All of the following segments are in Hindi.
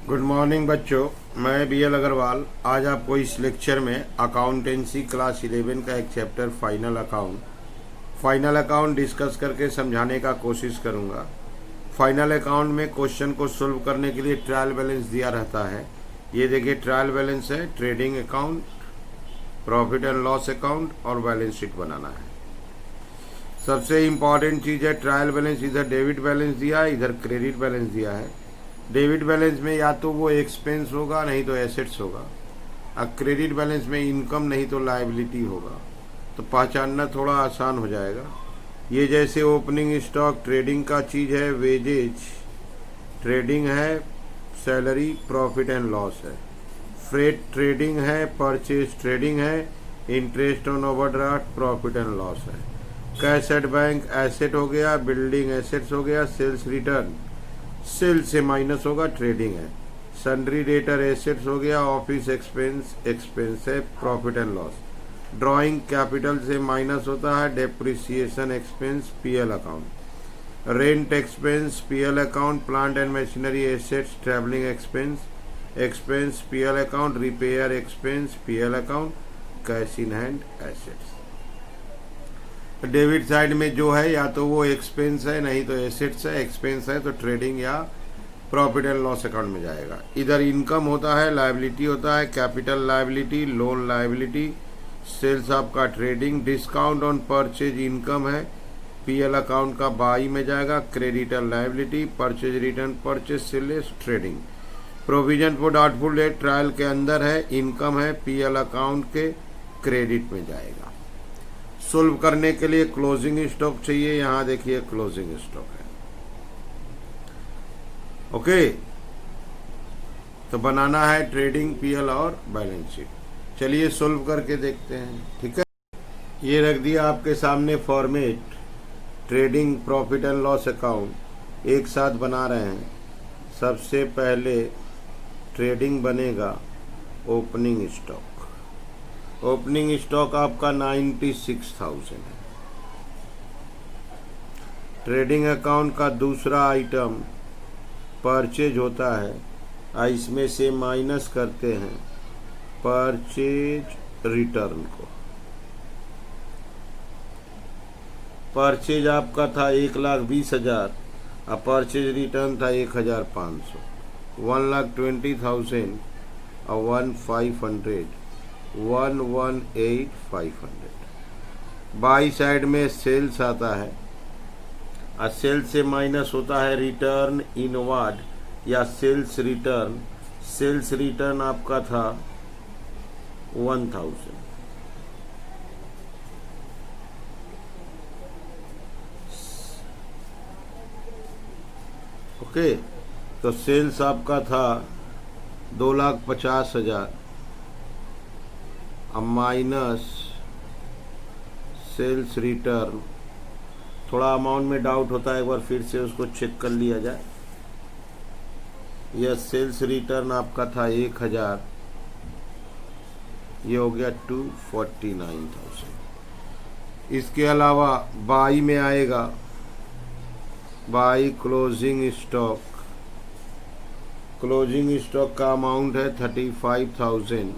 गुड मॉर्निंग बच्चों, मैं BL अग्रवाल आज आपको इस लेक्चर में अकाउंटेंसी क्लास 11 का एक चैप्टर फाइनल अकाउंट डिस्कस करके समझाने का कोशिश करूंगा। फाइनल अकाउंट में क्वेश्चन को सोल्व करने के लिए ट्रायल बैलेंस दिया रहता है। ये देखिए ट्रायल बैलेंस है, trading account, profit and loss account और बैलेंस शीट बनाना है। सबसे इम्पॉर्टेंट चीज़ है ट्रायल बैलेंस। इधर डेबिट बैलेंस दिया है, इधर क्रेडिट बैलेंस दिया है। डेबिट बैलेंस में या तो वो एक्सपेंस होगा नहीं तो एसेट्स होगा, और क्रेडिट बैलेंस में इनकम नहीं तो लायबिलिटी होगा। तो पहचानना थोड़ा आसान हो जाएगा। ये जैसे ओपनिंग स्टॉक ट्रेडिंग का चीज़ है, वेजेज ट्रेडिंग है, सैलरी प्रॉफिट एंड लॉस है, फ्रेट ट्रेडिंग है, परचेज ट्रेडिंग है, interest on overdraft profit and loss है। कैश एट बैंक एसेट हो गया, बिल्डिंग एसेट्स हो गया, सेल्स रिटर्न सेल से माइनस होगा, ट्रेडिंग है। सन्ड्री डेटर एसेट्स हो गया, ऑफिस एक्सपेंस है, profit and loss. Drawing capital से माइनस होता है, depreciation expense PL account. Rent expense PL account, plant and machinery assets travelling expense PL account, repair expense PL account, cash in hand assets. Debit side में जो है या तो वो एक्सपेंस है नहीं तो एसेट्स है। एक्सपेंस है तो ट्रेडिंग या प्रॉफिट एंड लॉस अकाउंट में जाएगा। इधर इनकम होता है, लायबिलिटी होता है, capital liability, loan liability, sales आपका trading, discount on purchase income है, PL अकाउंट का बाई में जाएगा, creditor liability, purchase return purchase sales trading. Provision for doubtful debt trial के अंदर है, इनकम है, PL अकाउंट के क्रेडिट में जाएगा। सोल्व करने के लिए क्लोजिंग स्टॉक चाहिए। यहां देखिए क्लोजिंग स्टॉक है। ओके, तो बनाना है ट्रेडिंग, PL और बैलेंस शीट। चलिए सोल्व करके देखते हैं, ठीक है। ये रख दिया आपके सामने format, trading profit and loss account एक साथ बना रहे हैं। सबसे पहले ट्रेडिंग बनेगा ओपनिंग स्टॉक। ओपनिंग स्टॉक आपका 96,000 है। ट्रेडिंग अकाउंट का दूसरा आइटम परचेज होता है, इसमें से माइनस करते हैं परचेज रिटर्न को। परचेज आपका था 1,20,000 और परचेज रिटर्न था 1,500, 1,20,000 और 1,500, 118,500। बाई साइड में सेल्स आता है और सेल्स से माइनस होता है रिटर्न इनवर्ड या सेल्स रिटर्न। सेल्स रिटर्न आपका था 1,000। ओके, तो सेल्स आपका था 2,50,000 माइनस सेल्स रिटर्न। थोड़ा अमाउंट में डाउट होता है, एक बार फिर से उसको चेक कर लिया जाए। यह सेल्स रिटर्न आपका था 1,000, ये हो गया 249,000। इसके अलावा बाई में आएगा, by closing stock. Closing stock का अमाउंट है 35,000।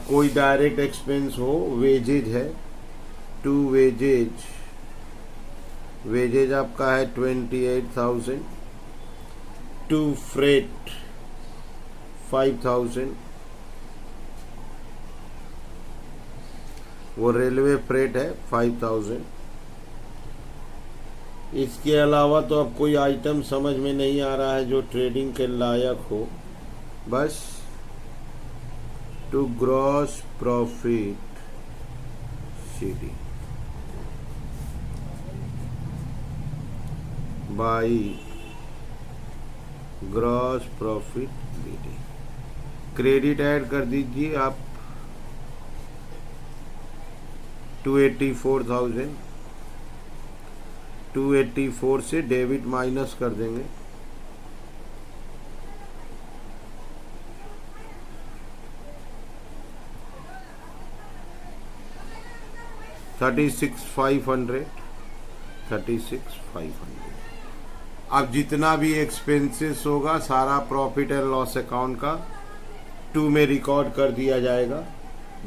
कोई डायरेक्ट एक्सपेंस हो, वेजेज है, टू वेजेज आपका है 28,000, टू फ्रेट 5,000, वो रेलवे फ्रेट है 5,000। इसके अलावा तो अब कोई आइटम समझ में नहीं आ रहा है जो ट्रेडिंग के लायक हो। बस to gross profit CD by gross profit BD। Credit add कर दीजिए आप 284,000। 284 से डेबिट माइनस कर देंगे, 36,500। अब जितना भी एक्सपेंसेस होगा सारा प्रॉफिट एंड लॉस अकाउंट का 2 में रिकॉर्ड कर दिया जाएगा।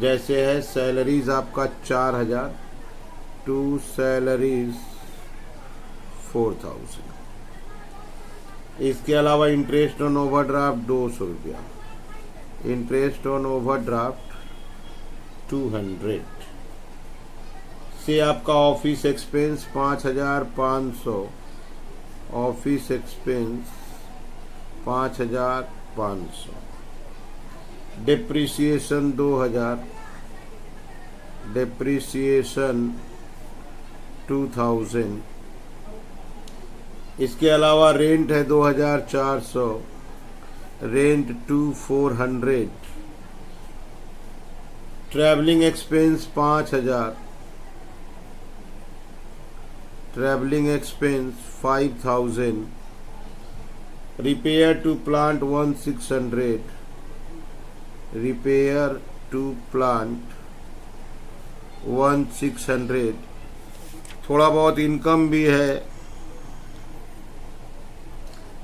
जैसे है सैलरीज आपका 4000, 2 सैलरीज 4000। इसके अलावा इंटरेस्ट ऑन ओवरड्राफ्ट 200 रुपया, इंटरेस्ट ऑन ओवरड्राफ्ट 200 से आपका office expense 5500, office expense 5500, depreciation 2000, depreciation 2000। इसके अलावा रेंट है 2400, rent 2400, travelling expense 5000, travelling expense 5000, repair to plant 1600, repair to plant 1600। थोड़ा बहुत इनकम भी है।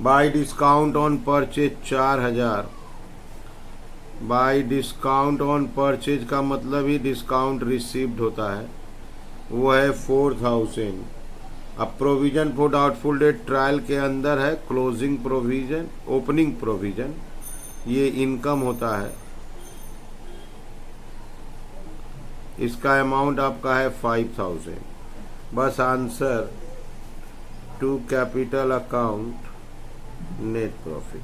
By discount on purchase 4000, by discount on purchase का मतलब ही डिस्काउंट रिसीव्ड होता है, वो है 4000। अब provision for doubtful debt trial के अंदर है क्लोजिंग प्रोविजन, ओपनिंग प्रोविजन, ये इनकम होता है। इसका अमाउंट आपका है 5000। बस answer to capital account net profit.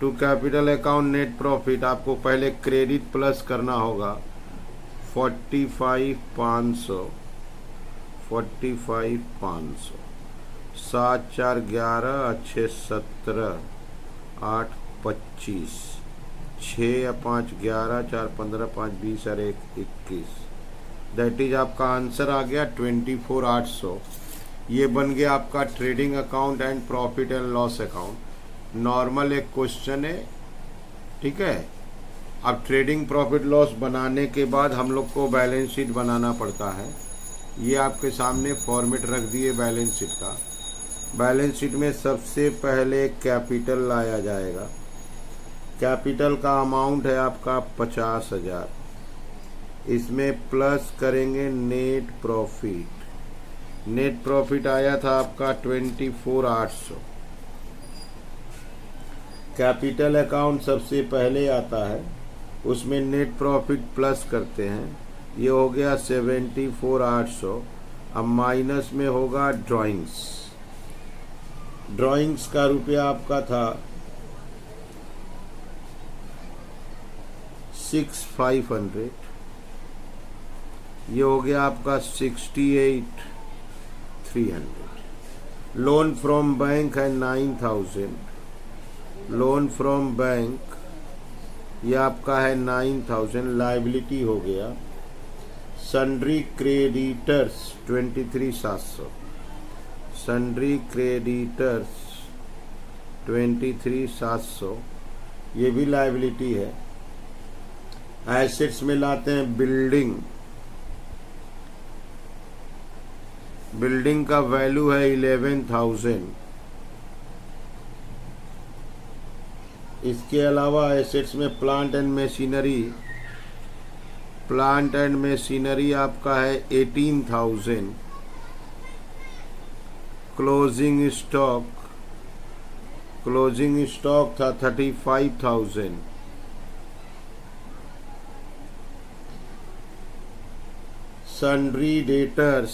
To capital account net profit आपको पहले क्रेडिट प्लस करना होगा 45,500, 45,500, 7 4 11, 6 17, 8 25, 6 या 5 11, 4 15, 5 20 और 1 21। दैट इज आपका आंसर आ गया 24,800। ये बन गया आपका trading account and profit and loss account. Normal एक क्वेश्चन है, ठीक है। अब ट्रेडिंग प्रॉफिट लॉस बनाने के बाद हम लोग को बैलेंस शीट बनाना पड़ता है। ये आपके सामने फॉर्मेट रख दिए बैलेंस शीट का। बैलेंस शीट में सबसे पहले कैपिटल लाया जाएगा। कैपिटल का अमाउंट है आपका 50,000। इसमें प्लस करेंगे नेट प्रॉफिट। नेट प्रॉफिट आया था आपका 24,800। कैपिटल अकाउंट सबसे पहले आता है, उसमें नेट प्रॉफिट प्लस करते हैं, ये हो गया 74,800। अब माइनस में होगा ड्राइंग्स। ड्राइंग्स का रुपया आपका था 6,500, ये हो गया आपका 68,300। लोन फ्रॉम बैंक है 9,000, लोन फ्रॉम बैंक ये आपका है 9,000, लायबिलिटी हो गया। सन्ड्री क्रेडिटर्स 23,700, सन्ड्री क्रेडिटर्स 23,700, ये भी लायबिलिटी है। एसेट्स में लाते हैं बिल्डिंग। बिल्डिंग का वैल्यू है 11,000। इसके अलावा एसेट्स में plant and machinery, plant and machinery आपका है 18,000। क्लोजिंग स्टॉक, क्लोजिंग स्टॉक था 35,000। सन्ड्री डेटर्स,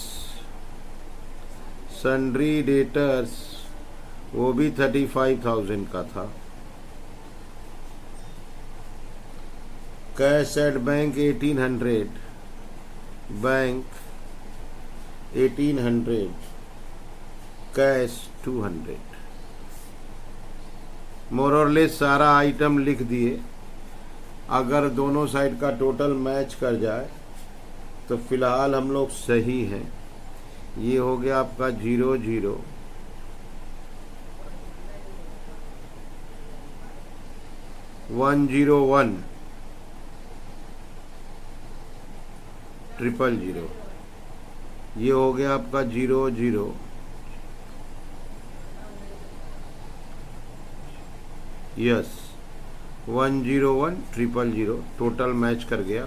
सन्ड्री डेटर्स वो भी 35,000 का था। Cash at bank 1800, bank 1800, cash 200। मोर और लेस सारा आइटम लिख दिए। अगर दोनों साइड का टोटल मैच कर जाए तो फिलहाल हम लोग सही हैं। ये हो गया आपका 00, 101, 000। ये हो गया आपका 00, यस 101,000 टोटल मैच कर गया।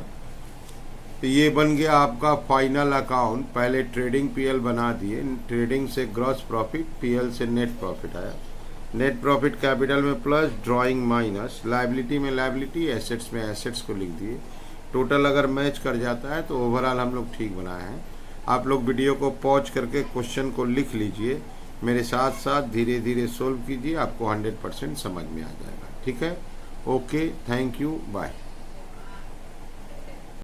तो ये बन गया आपका फाइनल अकाउंट। पहले ट्रेडिंग पीएल बना दिए, ट्रेडिंग से ग्रॉस प्रॉफिट, पीएल से नेट प्रॉफिट आया। नेट प्रॉफिट कैपिटल में प्लस, ड्राइंग माइनस, लायबिलिटी में लायबिलिटी, एसेट्स में एसेट्स को लिख दिए। टोटल अगर मैच कर जाता है तो ओवरऑल हम लोग ठीक बनाए हैं। आप लोग वीडियो को पॉज करके क्वेश्चन को लिख लीजिए, मेरे साथ साथ धीरे धीरे सोल्व कीजिए, आपको 100% समझ में आ जाएगा। ठीक है, ओके, थैंक यू, बाय।